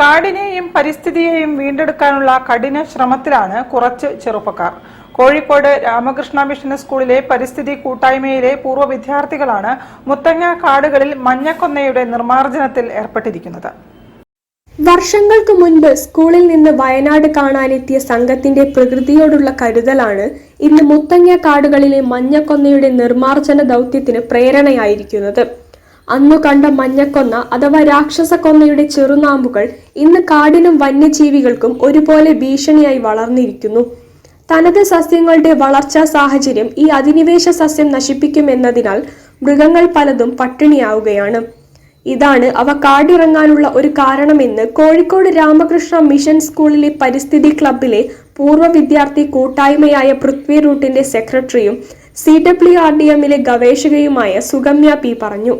കാടിനെയും പരിസ്ഥിതിയെയും വീണ്ടെടുക്കാനുള്ള കഠിന ശ്രമത്തിലാണ് കുറച്ച് ചെറുപ്പക്കാർ. കോഴിക്കോട് രാമകൃഷ്ണ മിഷൻ സ്കൂളിലെ പരിസ്ഥിതി കൂട്ടായ്മയിലെ പൂർവ്വ വിദ്യാർത്ഥികളാണ് മുത്തങ്ങ കാടുകളിൽ മഞ്ഞക്കൊന്നയുടെ നിർമ്മാർജ്ജനത്തിൽ ഏർപ്പെട്ടിരിക്കുന്നത്. വർഷങ്ങൾക്ക് മുൻപ് സ്കൂളിൽ നിന്ന് വയനാട് കാണാനെത്തിയ സംഘത്തിന്റെ പ്രകൃതിയോടുള്ള കരുതലാണ് ഇന്ന് മുത്തങ്ങ കാടുകളിലെ മഞ്ഞക്കൊന്നയുടെ നിർമ്മാർജ്ജന ദൗത്യത്തിന് പ്രേരണയായിരിക്കുന്നത്. അന്നു കണ്ട മഞ്ഞക്കൊന്ന അഥവാ രാക്ഷസക്കൊന്നയുടെ ചെറുനാമ്പുകൾ ഇന്ന് കാടിനും വന്യജീവികൾക്കും ഒരുപോലെ ഭീഷണിയായി വളർന്നിരിക്കുന്നു. തനത് സസ്യങ്ങളുടെ വളർച്ചാ സാഹചര്യം ഈ അധിനിവേശ സസ്യം നശിപ്പിക്കുമെന്നതിനാൽ മൃഗങ്ങൾ പലതും പട്ടിണിയാവുകയാണ്. ഇതാണ് അവ കാടിറങ്ങാനുള്ള ഒരു കാരണമെന്ന് കോഴിക്കോട് രാമകൃഷ്ണ മിഷൻ സ്കൂളിലെ പരിസ്ഥിതി ക്ലബിലെ പൂർവ്വ വിദ്യാർത്ഥി കൂട്ടായ്മയായ പൃഥ്വി റൂട്ടിന്റെ സെക്രട്ടറിയും CWRDMലെ ഗവേഷകയുമായ സുഗമ്യ പി പറഞ്ഞു.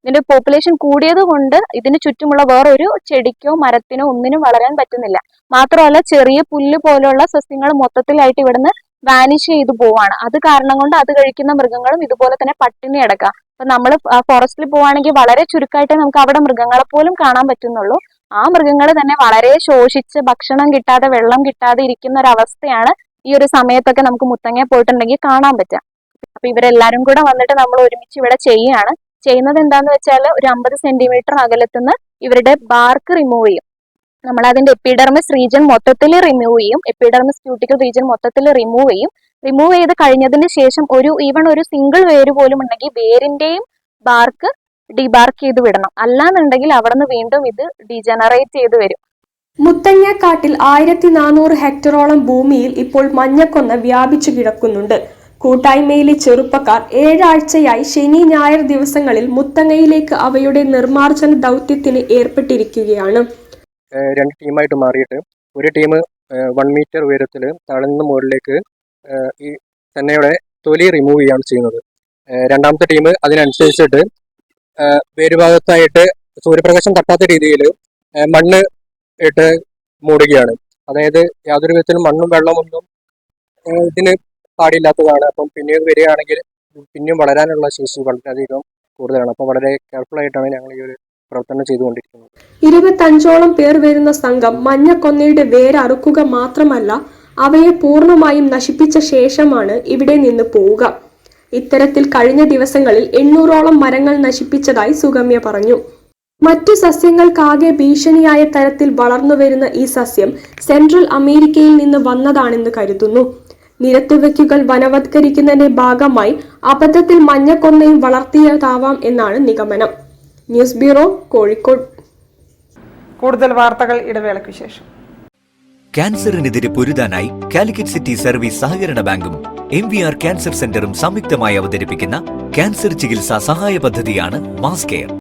ഇതിന്റെ പോപ്പുലേഷൻ കൂടിയത് കൊണ്ട് ഇതിന് ചുറ്റുമുള്ള വേറൊരു ചെടിക്കോ മരത്തിനോ ഒന്നിനും വളരാൻ പറ്റുന്നില്ല. മാത്രമല്ല ചെറിയ പുല്ല് പോലുള്ള സസ്യങ്ങൾ മൊത്തത്തിലായിട്ട് ഇവിടുന്ന് വാനിഷ് ചെയ്തു പോവാണ്. അത് കാരണം കൊണ്ട് അത് കഴിക്കുന്ന മൃഗങ്ങളും ഇതുപോലെ തന്നെ പട്ടിണി അടക്കാം. അപ്പൊ നമ്മൾ ഫോറസ്റ്റിൽ പോവാണെങ്കിൽ വളരെ ചുരുക്കമായിട്ട് നമുക്ക് അവിടെ മൃഗങ്ങളെ പോലും കാണാൻ പറ്റുന്നുള്ളൂ. ആ മൃഗങ്ങൾ തന്നെ വളരെ ശോഷിച്ച് ഭക്ഷണം കിട്ടാതെ വെള്ളം കിട്ടാതെ ഇരിക്കുന്ന ഒരു അവസ്ഥയാണ് ഈ ഒരു സമയത്തൊക്കെ നമുക്ക് മുത്തങ്ങ പോയിട്ടുണ്ടെങ്കിൽ കാണാൻ പറ്റുക. അപ്പൊ ഇവരെല്ലാരും കൂടെ വന്നിട്ട് നമ്മൾ ഒരുമിച്ച് ഇവിടെ ചെയ്യുന്നത് എന്താന്ന് വെച്ചാൽ ഒരു 50 സെന്റിമീറ്റർ അകലത്തുനിന്ന് ഇവരുടെ ബാർക്ക് റിമൂവ് ചെയ്യും. നമ്മൾ അതിന്റെ എപ്പിഡെർമിസ് റീജിയൻ മൊത്തത്തിൽ റിമൂവ് ചെയ്യും. എപ്പിഡെർമിസ് ക്യൂട്ടിക്കൽ റീജിയൻ മൊത്തത്തിൽ റിമൂവ് ചെയ്യും. റിമൂവ് ചെയ്ത് കഴിഞ്ഞതിന് ശേഷം ഒരു സിംഗിൾ വേര് പോലും ഉണ്ടെങ്കിൽ വേരിന്റെയും ബാർക്ക് ഡിബാർക്ക് ചെയ്ത് വിടണം. അല്ലാന്നുണ്ടെങ്കിൽ അവിടെ നിന്ന് വീണ്ടും ഇത് ഡീജനറേറ്റ് ചെയ്ത് വരും. മുത്തങ്ങ കാട്ടിൽ 1400 ഹെക്ടറോളം ഭൂമിയിൽ ഇപ്പോൾ മഞ്ഞക്കൊന്ന വ്യാപിച്ചു കിടക്കുന്നുണ്ട്. കൂട്ടായ്മയിലെ ചെറുപ്പക്കാർ 7 ആഴ്ചയായി ശനി ഞായർ ദിവസങ്ങളിൽ മുത്തങ്ങയിലേക്ക് അവയുടെ നിർമ്മാർജ്ജന ദൗത്യത്തിന് ഏർപ്പെട്ടിരിക്കുകയാണ്. 2 ടീമായിട്ട് മാറിയിട്ട് ഒരു ടീം 1 മീറ്റർ ഉയരത്തിൽ താഴ്ന്ന മുകളിലേക്ക് ഈ തെന്നയുടെ തൊലി റിമൂവ് ചെയ്യാണ് ചെയ്യുന്നത്. രണ്ടാമത്തെ ടീം അതിനനുസരിച്ചിട്ട് വേരുഭാഗത്തായിട്ട് സൂര്യപ്രകാശം തട്ടാത്ത രീതിയിൽ മണ്ണ് ഇട്ട് മൂടുകയാണ്. അതായത് യാതൊരു വിധത്തിലും മണ്ണും വെള്ളമൊന്നും ഇതിന് പാടില്ലാത്തതാണ്. അപ്പം പിന്നീട് വരികയാണെങ്കിൽ പിന്നെയും വളരാനുള്ള ശേഷി വളരെയധികം കൂടുതലാണ്. അപ്പം വളരെ കെയർഫുൾ ആയിട്ടാണ് ഞങ്ങൾ ഈ ഒരു പ്രവർത്തനം ചെയ്തുകൊണ്ടിരിക്കുന്നത്. 25ഓളം പേർ വരുന്ന സംഘം മഞ്ഞക്കൊന്നയുടെ വേര് അറുക്കുക മാത്രമല്ല അവയെ പൂർണ്ണമായും നശിപ്പിച്ച ശേഷമാണ് ഇവിടെ നിന്ന് പോവുക. ഇത്തരത്തിൽ കഴിഞ്ഞ ദിവസങ്ങളിൽ 800ഓളം മരങ്ങൾ നശിപ്പിച്ചതായി സുഗമ്യ പറഞ്ഞു. മറ്റു സസ്യങ്ങൾക്കാകെ ഭീഷണിയായ തരത്തിൽ വളർന്നു വരുന്ന ഈ സസ്യം സെൻട്രൽ അമേരിക്കയിൽ നിന്ന് വന്നതാണെന്ന് കരുതുന്നു. നിരത്തുവയ്ക്കുകൾ വനവത്കരിക്കുന്നതിന്റെ ഭാഗമായി അബദ്ധത്തിൽ മഞ്ഞക്കൊന്നയും വളർത്തിയതാവാം എന്നാണ് നിഗമനം. News bureau, Kozhikode. കൂടുതൽ വാർത്തകൾ ഇടവേളയ്ക്ക് ശേഷം. ക്യാൻസറിനെതിരെ പൊരുതാനായി കാലിക്കറ്റ് സിറ്റി സർവീസ് സഹകരണ ബാങ്കും MVR ക്യാൻസർ സെന്ററും സംയുക്തമായി അവതരിപ്പിക്കുന്ന ക്യാൻസർ ചികിത്സാ സഹായ പദ്ധതിയാണ് മാസ് കെയർ.